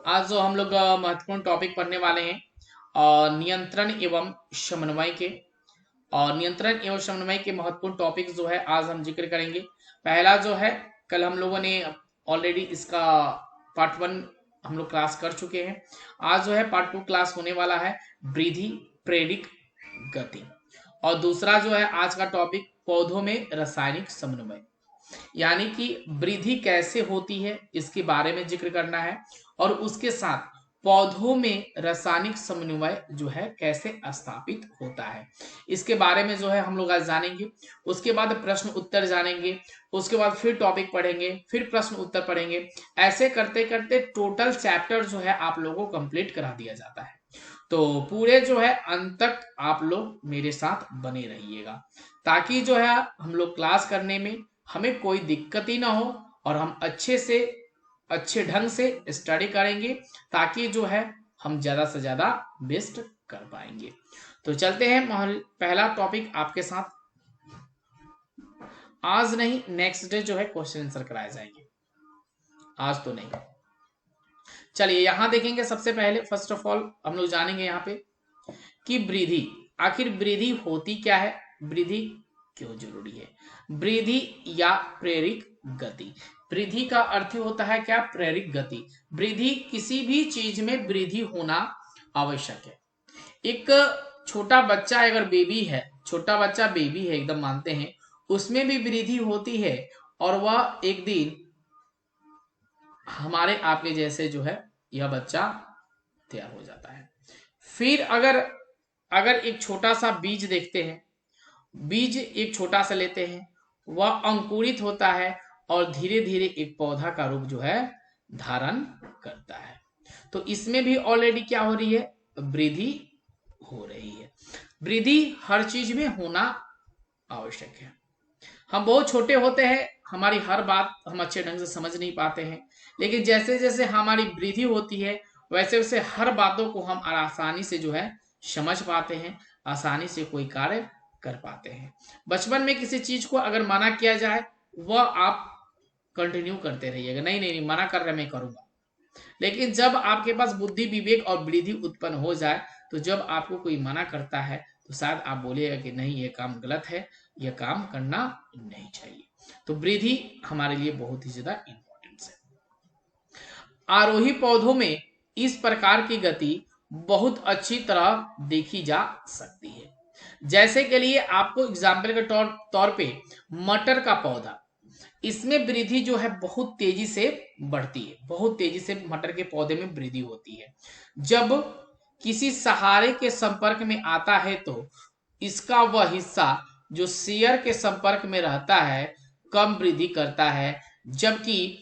आज जो हम लोग महत्वपूर्ण टॉपिक पढ़ने वाले हैं नियंत्रण एवं समन्वय के। और नियंत्रण एवं समन्वय के महत्वपूर्ण टॉपिक जो है आज हम जिक्र करेंगे। पहला जो है, कल हम लोगों ने ऑलरेडी इसका पार्ट 1 हम लोग क्लास कर चुके हैं। आज जो है पार्ट 2 क्लास होने वाला है, वृद्धि, प्रेरिक, गति। और दूसरा जो है आज का टॉपिक, पौधों में रासायनिक समन्वय, यानी कि वृद्धि कैसे होती है इसके बारे में जिक्र करना है। और उसके साथ पौधों में रासायनिक समन्वय जो है कैसे स्थापित होता है, इसके बारे में जो है हम लोग आज जानेंगे। उसके बाद प्रश्न उत्तर जानेंगे, उसके बाद फिर टॉपिक पढ़ेंगे, फिर प्रश्न उत्तर पढ़ेंगे। ऐसे करते करते टोटल चैप्टर जो है आप लोगों को कंप्लीट करा दिया जाता है। तो पूरे जो है अंत तक आप लोग मेरे साथ बने रहिएगा, ताकि जो है हम लोग क्लास करने में हमें कोई दिक्कत ही ना हो और हम अच्छे ढंग से स्टडी करेंगे, ताकि जो है हम ज्यादा से ज्यादा बेस्ट कर पाएंगे। तो चलते हैं, पहला टॉपिक आपके साथ आज नहीं नेक्स्ट डे जो है क्वेश्चन आंसर कराए जाएंगे, आज तो नहीं। चलिए यहां देखेंगे, सबसे पहले फर्स्ट ऑफ ऑल हम लोग जानेंगे यहाँ पे कि वृद्धि, आखिर वृद्धि होती क्या है, वृद्धि क्यों जरूरी है। वृद्धि या प्रेरिक गति, वृद्धि का अर्थ होता है क्या, प्रेरिक गति। वृद्धि, किसी भी चीज में वृद्धि होना आवश्यक है। एक छोटा बच्चा अगर बेबी है, छोटा बच्चा बेबी है एकदम मानते हैं, उसमें भी वृद्धि होती है और वह एक दिन हमारे आपके जैसे जो है यह बच्चा तैयार हो जाता है। फिर अगर एक छोटा सा बीज देखते हैं, बीज एक छोटा सा लेते हैं, वह अंकुरित होता है और धीरे धीरे एक पौधा का रूप जो है धारण करता है। तो इसमें भी ऑलरेडी क्या हो रही है, वृद्धि हो रही है। वृद्धि हर चीज में होना आवश्यक है। हम बहुत छोटे होते हैं, हमारी हर बात हम अच्छे ढंग से समझ नहीं पाते हैं, लेकिन जैसे जैसे हमारी वृद्धि होती है वैसे वैसे हर बातों को हम आसानी से जो है समझ पाते हैं, आसानी से कोई कार्य कर पाते हैं। बचपन में किसी चीज को अगर मना किया जाए, वह आप कंटिन्यू करते रहिएगा, नहीं नहीं नहीं मना कर रहे मैं करूंगा। लेकिन जब आपके पास बुद्धि, विवेक और वृद्धि उत्पन्न हो जाए, तो जब आपको कोई मना करता है तो शायद आप बोलिएगा कि नहीं ये काम गलत है, यह काम करना नहीं चाहिए। तो वृद्धि हमारे लिए बहुत ही ज्यादा इंपॉर्टेंट है। आरोही पौधों में इस प्रकार की गति बहुत अच्छी तरह देखी जा सकती है। जैसे के लिए आपको एग्जाम्पल के तौर पे मटर का पौधा, इसमें वृद्धि जो है बहुत तेजी से बढ़ती है, बहुत तेजी से मटर के पौधे में वृद्धि होती है। जब किसी सहारे के संपर्क में आता है तो इसका वह हिस्सा जो शेयर के संपर्क में रहता है कम वृद्धि करता है, जबकि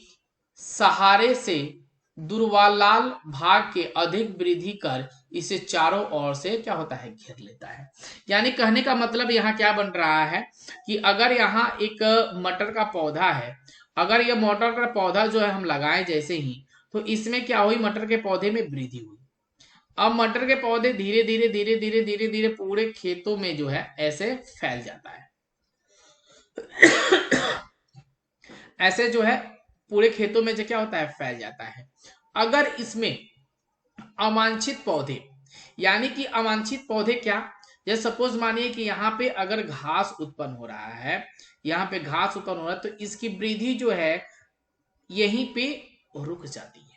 सहारे से दुर्वालाल भाग के अधिक वृद्धि कर इसे चारों ओर से क्या होता है, घेर लेता है। यानी कहने का मतलब यहाँ क्या बन रहा है कि अगर यहाँ एक मटर का पौधा है, अगर यह मटर का पौधा जो है हम लगाए जैसे ही, तो इसमें क्या हुई, मटर के पौधे में वृद्धि हुई। अब मटर के पौधे धीरे धीरे धीरे धीरे धीरे धीरे पूरे खेतों में जो है ऐसे फैल जाता है। ऐसे जो है पूरे खेतों में जो क्या होता है, फैल जाता है। अगर इसमें अवांछित पौधे, यानी कि अवांछित पौधे क्या, जैसे सपोज मानिए कि यहाँ पे अगर घास उत्पन्न हो रहा है, यहाँ पे घास उत्पन्न हो रहा है, तो इसकी वृद्धि जो है यहीं पे रुक जाती है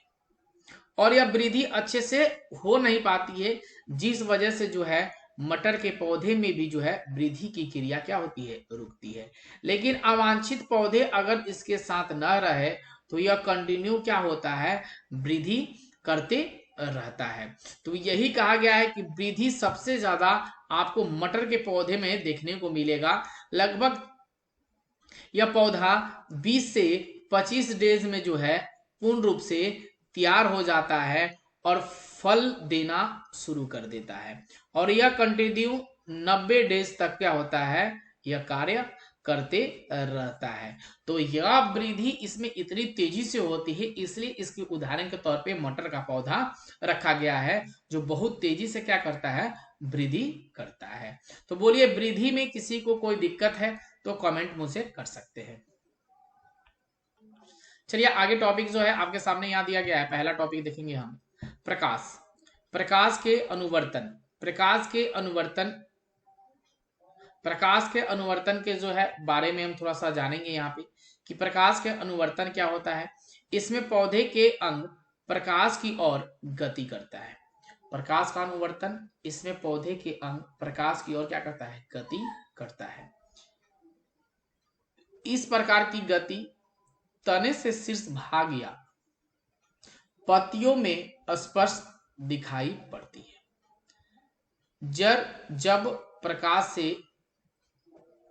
और यह वृद्धि अच्छे से हो नहीं पाती है, जिस वजह से जो है मटर के पौधे में भी जो है वृद्धि की क्रिया क्या होती है, रुकती है। लेकिन अवांछित पौधे अगर इसके साथ न रहे तो यह कंटिन्यू क्या होता है, वृद्धि करते रहता है। तो यही कहा गया है कि वृद्धि सबसे ज्यादा आपको मटर के पौधे में देखने को मिलेगा। लगभग यह पौधा 20 से 25 डेज में जो है पूर्ण रूप से तैयार हो जाता है और फल देना शुरू कर देता है, और यह कंटिन्यू 90 डेज तक क्या होता है, यह कार्य करते रहता है। तो यह वृद्धि इसमें इतनी तेजी से होती है, इसलिए इसके उदाहरण के तौर पे मटर का पौधा रखा गया है, जो बहुत तेजी से क्या करता है, वृद्धि करता है। तो बोलिए, वृद्धि में किसी को कोई दिक्कत है तो कमेंट मुझसे कर सकते हैं। चलिए आगे टॉपिक जो है आपके सामने यहाँ दिया गया है। पहला टॉपिक देखेंगे हम, प्रकाश। प्रकाश के अनुवर्तन। प्रकाश के अनुवर्तन के जो है बारे में हम थोड़ा सा जानेंगे यहाँ पे कि प्रकाश के अनुवर्तन क्या होता है। इसमें पौधे के अंग प्रकाश की ओर गति करता है। प्रकाश का अनुवर्तन, इसमें पौधे के अंग प्रकाश की ओर क्या करता है, गति करता है। इस प्रकार की गति तने से शीर्ष भाग या पत्तियों में स्पष्ट दिखाई पड़ती है। जब प्रकाश से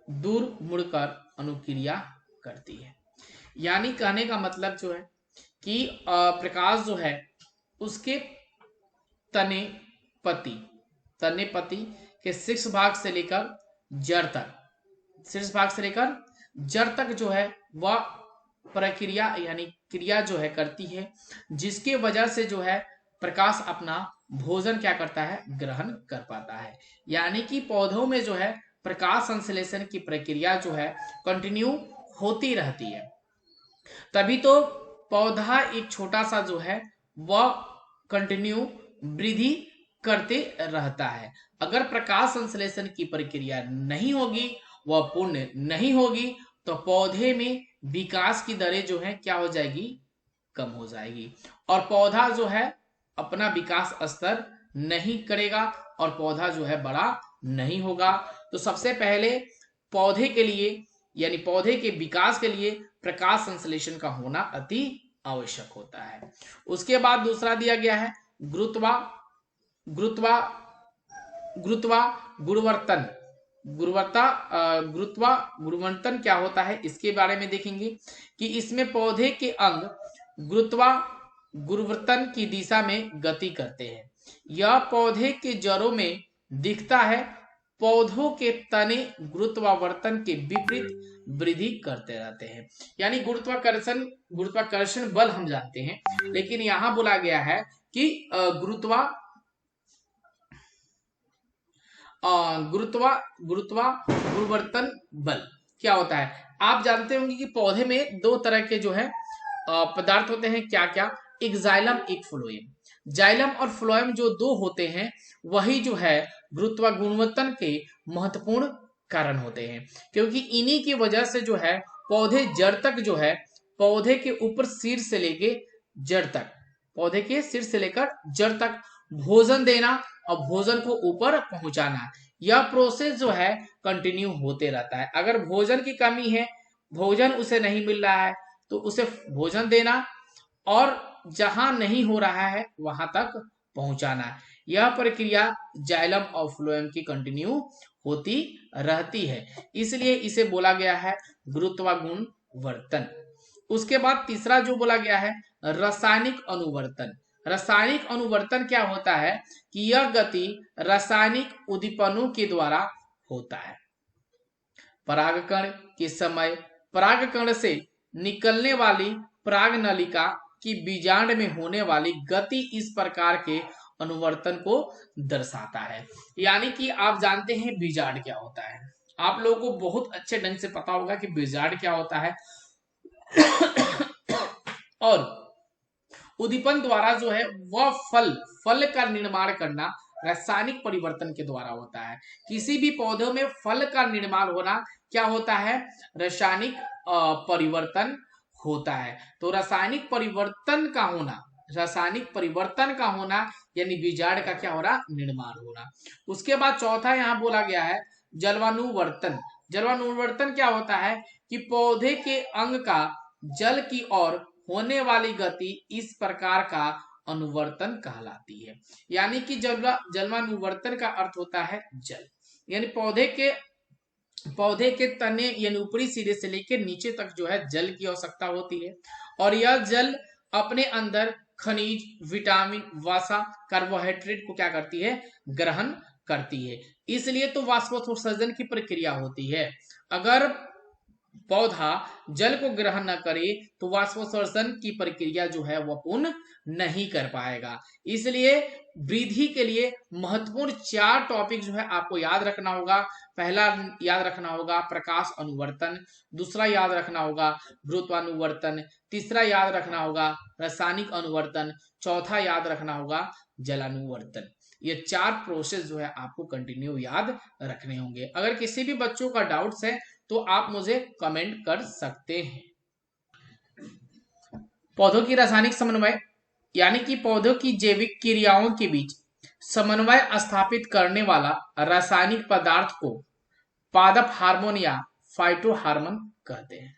दूर मुड़कर अनुक्रिया करती है। यानी कहने का मतलब जो है कि प्रकाश जो है उसके तने पत्ती के शीर्ष भाग से लेकर जड़ तक जो है वह प्रक्रिया यानी क्रिया जो है करती है, जिसके वजह से जो है प्रकाश अपना भोजन क्या करता है, ग्रहण कर पाता है। यानी कि पौधों में जो है प्रकाश संश्लेषण की प्रक्रिया जो है कंटिन्यू होती रहती है, तभी तो पौधा एक छोटा सा जो है वह कंटिन्यू वृद्धि करते रहता है। अगर प्रकाश संश्लेषण की प्रक्रिया नहीं होगी, वह पूर्ण नहीं होगी, तो पौधे में विकास की दरें जो है क्या हो जाएगी, कम हो जाएगी, और पौधा जो है अपना विकास स्तर नहीं करेगा और पौधा जो है बड़ा नहीं होगा। तो सबसे पहले पौधे के लिए यानी पौधे के विकास के लिए प्रकाश संश्लेषण का होना अति आवश्यक होता है। उसके बाद दूसरा दिया गया है गुरुवर्तन क्या होता है, इसके बारे में देखेंगे कि इसमें पौधे के अंग गुरुवर्तन की दिशा में गति करते हैं। यह पौधे के जड़ों में दिखता है। पौधों के तने गुरुत्वावर्तन के विपरीत वृद्धि करते रहते हैं। यानी गुरुत्वाकर्षण बल हम जानते हैं, लेकिन यहां बोला गया है कि गुरुत्वावर्तन बल क्या होता है। आप जानते होंगे कि पौधे में दो तरह के जो है पदार्थ होते हैं। क्या क्या, एक जाइलम एक फ्लोएम। जाइलम और फ्लोएम जो दो होते हैं वही जो है गुरुत्वावर्तन के महत्वपूर्ण कारण होते हैं, क्योंकि इन्हीं की वजह से जो है पौधे जड़ तक जो है पौधे के ऊपर सिर से लेके जड़ तक पौधे के सिर से लेकर जड़ तक भोजन देना और भोजन को ऊपर पहुंचाना, यह प्रोसेस जो है कंटिन्यू होते रहता है। अगर भोजन की कमी है, भोजन उसे नहीं मिल रहा है, तो उसे भोजन देना और जहां नहीं हो रहा है वहां तक पहुंचाना, यह प्रक्रिया जाइलम और फ्लोएम की कंटिन्यू होती रहती है। इसलिए इसे बोला गया है गुरुत्वागुणवर्तन। उसके बाद तीसरा जो बोला गया है रासायनिक अनुवर्तन। रासायनिक अनुवर्तन क्या होता है कि यह गति रासायनिक उद्दीपनों के द्वारा होता है। परागकण के समय परागकण से निकलने वाली परागनलिका की बीजांड में होने वाली गति इस प्रकार के अनुवर्तन को दर्शाता है। यानी कि आप जानते हैं बीजांड क्या होता है, आप लोगों को बहुत अच्छे ढंग से पता होगा कि बीजांड क्या होता है। और उद्दीपन द्वारा जो है वह फल का निर्माण करना रासायनिक परिवर्तन के द्वारा होता है। किसी भी पौधे में फल का निर्माण होना क्या होता है, रासायनिक परिवर्तन होता है। तो रासायनिक परिवर्तन का होना यानी बीजांड का क्या हो रहा, निर्माण होना। उसके बाद चौथा यहाँ बोला गया है जलवानुवर्तन। जलवानुवर्तन क्या होता है कि पौधे के अंग का जल की ओर होने वाली गति इस प्रकार का अनुवर्तन कहलाती है। यानी कि जलवानुवर्तन का अर्थ होता है जल, यानी पौधे के तने यानी ऊपरी सिरे से लेकर नीचे तक जो है जल की आवश्यकता होती है, और यह जल अपने अंदर खनिज, विटामिन, वसा, कार्बोहाइड्रेट को क्या करती है, ग्रहण करती है। इसलिए तो वाष्पोत्सर्जन की प्रक्रिया होती है। अगर पौधा जल को ग्रहण न करे तो वाष्पोत्सर्जन की प्रक्रिया जो है वह पूर्ण नहीं कर पाएगा। इसलिए वृद्धि के लिए महत्वपूर्ण 4 टॉपिक जो है आपको याद रखना होगा। पहला याद रखना होगा प्रकाश अनुवर्तन, दूसरा याद रखना होगा गुरुत्वानुवर्तन, तीसरा याद रखना होगा रासायनिक अनुवर्तन, चौथा याद रखना होगा जलानुवर्तन। ये 4 प्रोसेस जो है आपको कंटिन्यू याद रखने होंगे। अगर किसी भी बच्चों का डाउट्स है तो आप मुझे कमेंट कर सकते हैं। पौधों की रासायनिक समन्वय यानी कि पौधों की जैविक क्रियाओं के बीच समन्वय स्थापित करने वाला रासायनिक पदार्थ को पादप हार्मोन या फाइटो हार्मोन कहते हैं।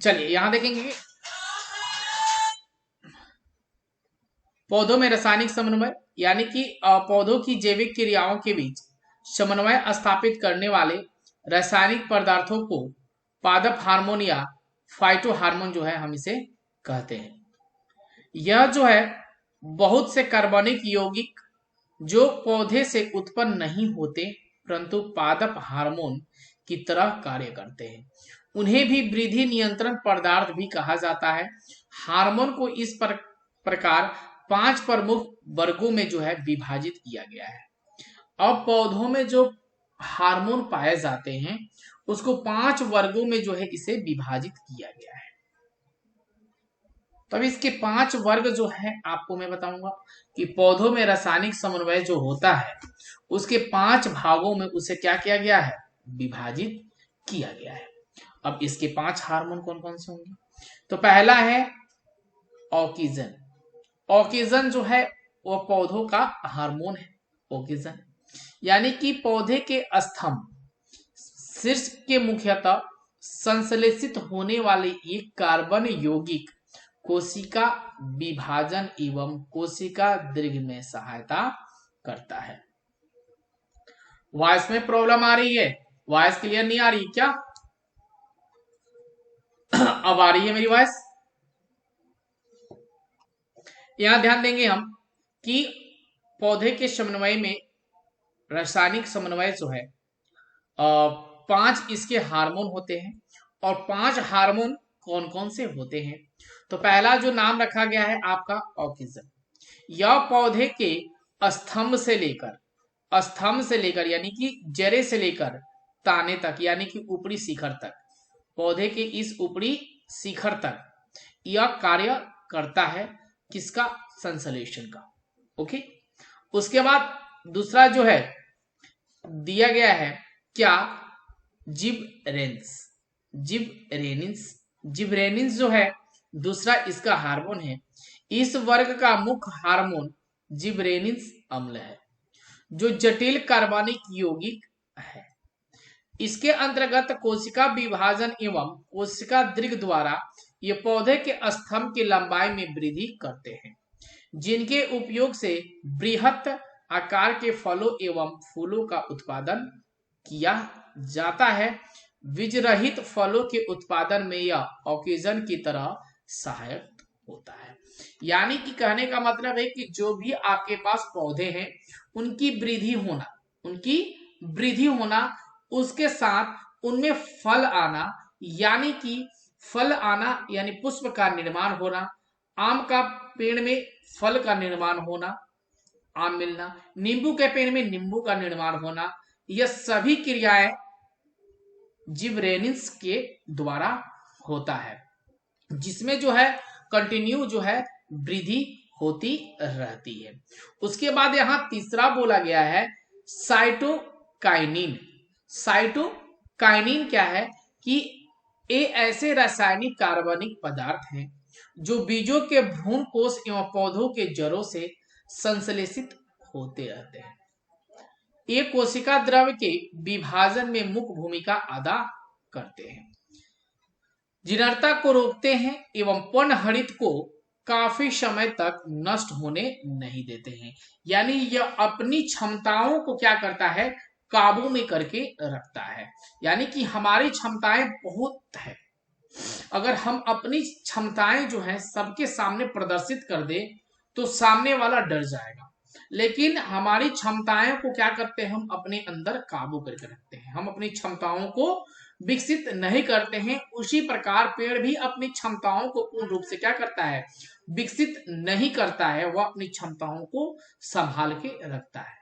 चलिए यहां देखेंगे पौधों में रासायनिक समन्वय यानी कि पौधों की जैविक क्रियाओं के बीच समन्वय स्थापित करने वाले रासायनिक पदार्थों को पादप हार्मोन या फाइटो हार्मोन जो है हम इसे कहते हैं। यह जो है बहुत से कार्बनिक यौगिक जो पौधे से उत्पन्न नहीं होते परंतु पादप हार्मोन की तरह कार्य करते हैं, उन्हें भी वृद्धि नियंत्रण पदार्थ भी कहा जाता है। हार्मोन को इस प्रकार 5 प्रमुख वर्गों में जो है विभाजित किया गया है। अब पौधों में जो हार्मोन पाए जाते हैं उसको 5 वर्गों में जो है इसे विभाजित किया गया है। तब इसके 5 वर्ग जो है आपको मैं बताऊंगा कि पौधों में रासायनिक समन्वय जो होता है उसके 5 भागों में उसे क्या किया गया है, विभाजित किया गया है। अब इसके 5 हार्मोन कौन कौन से होंगे? तो पहला है ऑक्सीजन। ऑक्सीजन जो है वो पौधों का हार्मोन है। ऑक्सीजन यानी कि पौधे के स्तंभ शीर्ष के मुख्यतः संश्लेषित होने वाले एक कार्बन यौगिक कोशिका विभाजन एवं कोशिका दीर्घ में सहायता करता है। वॉइस में प्रॉब्लम आ रही है? वॉइस क्लियर नहीं आ रही क्या? अब आ रही है मेरी वॉइस? यहां ध्यान देंगे हम कि पौधे के समन्वय में रासायनिक समन्वय जो है 5 इसके हार्मोन होते हैं। और 5 हार्मोन कौन कौन से होते हैं? तो पहला जो नाम रखा गया है आपका ऑक्सीजन। यह पौधे के स्तंभ से लेकर यानी कि जड़े से लेकर ताने तक यानी कि ऊपरी शिखर तक, पौधे के इस ऊपरी शिखर तक यह कार्य करता है किसका? संश्लेषण का। ओके, उसके बाद दूसरा जो है दिया गया है क्या? जिबरेनिन्स जो है दूसरा इसका हार्मोन है। इस वर्ग का मुख्य हार्मोन जिबरेनिन्स अम्ल है जो जटिल कार्बनिक यौगिक है। इसके अंतर्गत कोशिका विभाजन एवं कोशिका दीर्घ द्वारा ये पौधे के स्तंभ की लंबाई में वृद्धि करते हैं, जिनके उपयोग से बृहत आकार के फलों एवं फूलों का उत्पादन किया जाता है। बीज रहित फलों के उत्पादन में यह ऑक्सीजन की तरह सहायक होता है। यानी कि कहने का मतलब है कि जो भी आपके पास पौधे हैं उनकी वृद्धि होना उसके साथ उनमें फल आना यानी पुष्प का निर्माण होना, आम का पेड़ में फल का निर्माण होना, आम मिलना, नींबू के पेड़ में नींबू का निर्माण होना, यह सभी क्रियाएं जिबरेनिन्स के द्वारा होता है, जिसमें जो है कंटिन्यू जो है वृद्धि होती रहती है। उसके बाद यहां तीसरा बोला गया है साइटोकाइनिन। साइटोकाइनिन क्या है कि ये ऐसे रासायनिक कार्बनिक पदार्थ हैं जो बीजों के भ्रूण कोश एवं पौधों के जड़ों से संश्लेषित होते रहते हैं। ये कोशिका द्रव्य के विभाजन में मुख्य भूमिका अदा करते हैं, जीर्णता को रोकते हैं एवं पर्णहरित को काफी समय तक नष्ट होने नहीं देते हैं। यानी यह अपनी क्षमताओं को क्या करता है? काबू में करके रखता है। यानी कि हमारी क्षमताएं बहुत है, अगर हम अपनी क्षमताएं जो है सबके सामने प्रदर्शित कर दे तो सामने वाला डर जाएगा। लेकिन हमारी क्षमताएं को क्या करते हैं, हम अपने अंदर काबू करके रखते हैं, हम अपनी क्षमताओं को विकसित नहीं करते हैं। उसी प्रकार पेड़ भी अपनी क्षमताओं को पूर्ण रूप से क्या करता है, विकसित नहीं करता है, वह अपनी क्षमताओं को संभाल के रखता है।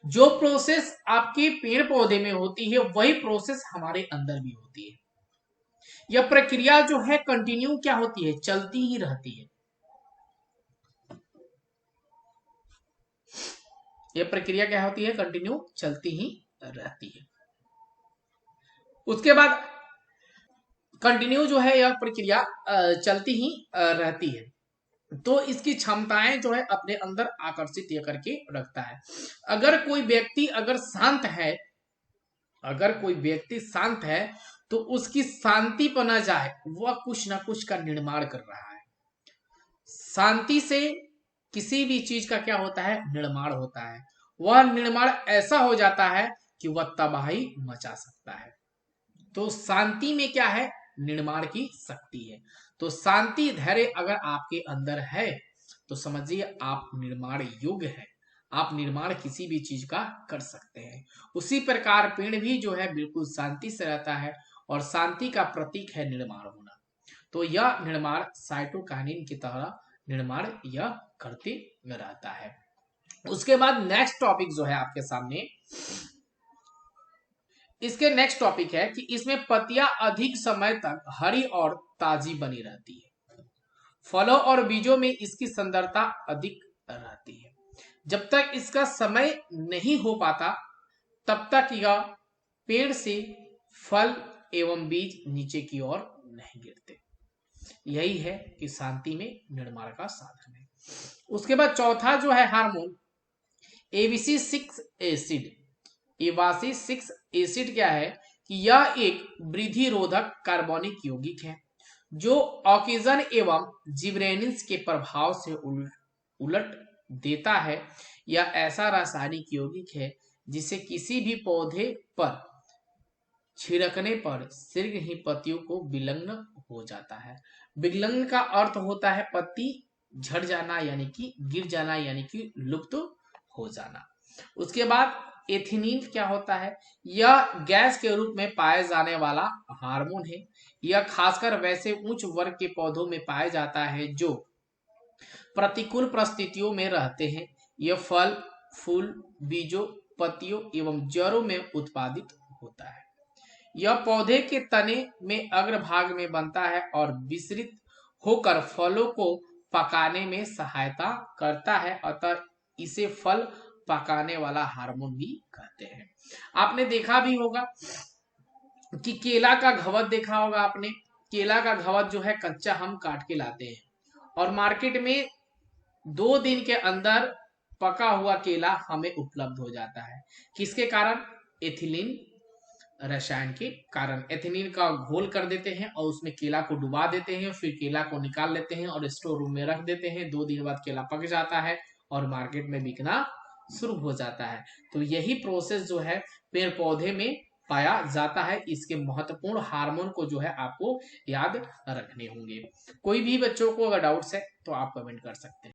जो प्रोसेस आपके पेड़ पौधे में होती है वही प्रोसेस हमारे अंदर भी होती है। यह प्रक्रिया जो है कंटिन्यू क्या होती है, चलती ही रहती है। यह प्रक्रिया क्या होती है, कंटिन्यू चलती ही रहती है। उसके बाद कंटिन्यू जो है यह प्रक्रिया चलती ही रहती है, तो इसकी क्षमताएं जो है अपने अंदर आकर्षित ये करके रखता है। अगर कोई व्यक्ति अगर शांत है, अगर कोई व्यक्ति शांत है तो उसकी शांति पर न जाए, वह कुछ ना कुछ का निर्माण कर रहा है। शांति से किसी भी चीज का क्या होता है, निर्माण होता है। वह निर्माण ऐसा हो जाता है कि वह तबाही मचा सकता है। तो शांति में क्या है, निर्माण की शक्ति है। तो शांति धैर्य अगर आपके अंदर है तो समझिए आप निर्माण योग्य है, आप निर्माण किसी भी चीज का कर सकते हैं। उसी प्रकार पेड़ भी जो है बिल्कुल शांति से रहता है, और शांति का प्रतीक है निर्माण होना। तो यह निर्माण साइटोकाइनिन की तरह निर्माण यह करते रहता है। उसके बाद नेक्स्ट टॉपिक जो है आपके सामने, इसके नेक्स्ट टॉपिक है कि इसमें पत्तियां अधिक समय तक हरी और ताजी बनी रहती है। फलों और बीजों में इसकी सुंदरता अधिक रहती है। जब तक इसका समय नहीं हो पाता तब तक यह पेड़ से फल एवं बीज नीचे की ओर नहीं गिरते। यही है कि शांति में निर्माण का साधन है। उसके बाद चौथा जो है hormone ABC6 acid. ABC6 acid क्या है कि यह एक वृद्धि रोधक कार्बनिक यौगिक है जो ऑक्सीजन एवं जिबरेनिन्स के प्रभाव से उलट देता है। यह ऐसा रासायनिक यौगिक है जिसे किसी भी पौधे पर छिड़कने पर शीघ्र ही पत्तियों को विलग्न हो जाता है। विलग्न का अर्थ होता है पत्ती झड़ जाना, यानी कि गिर जाना, यानी कि लुप्त हो जाना। उसके बाद एथिलीन क्या होता है, यह गैस के रूप में पाए जाने वाला हार्मोन है। यह खासकर वैसे उच्च वर्ग के पौधों में पाया जाता है जो प्रतिकूल परिस्थितियों में रहते हैं। यह फल, फूल, बीजों, पत्तियों एवं जड़ों में उत्पादित होता है। यह पौधे के तने में अग्रभाग में बनता है और विस्तृत होकर फलों को पकाने में सहायता करता है, अतः इसे फल पकाने वाला हार्मोन भी कहते हैं। आपने देखा भी होगा कि केला का घवद देखा होगा आपने। केला का घवद जो है कच्चा हम काट के लाते हैं और मार्केट में 2 दिन के अंदर पका हुआ केला हमें उपलब्ध हो जाता है। किसके कारण, एथिलीन रसायन के कारण। एथिलीन का घोल कर देते हैं और उसमें केला को डुबा देते हैं, फिर केला को निकाल लेते हैं और स्टोर रूम में रख देते हैं। 2 दिन बाद केला पक जाता है और मार्केट में बिकना शुरू हो जाता है। तो यही प्रोसेस जो है पेड़ पौधे में पाया जाता है। इसके महत्वपूर्ण हार्मोन को जो है आपको याद रखने होंगे। कोई भी बच्चों को अगर डाउट्स है तो आप कमेंट कर सकते हैं।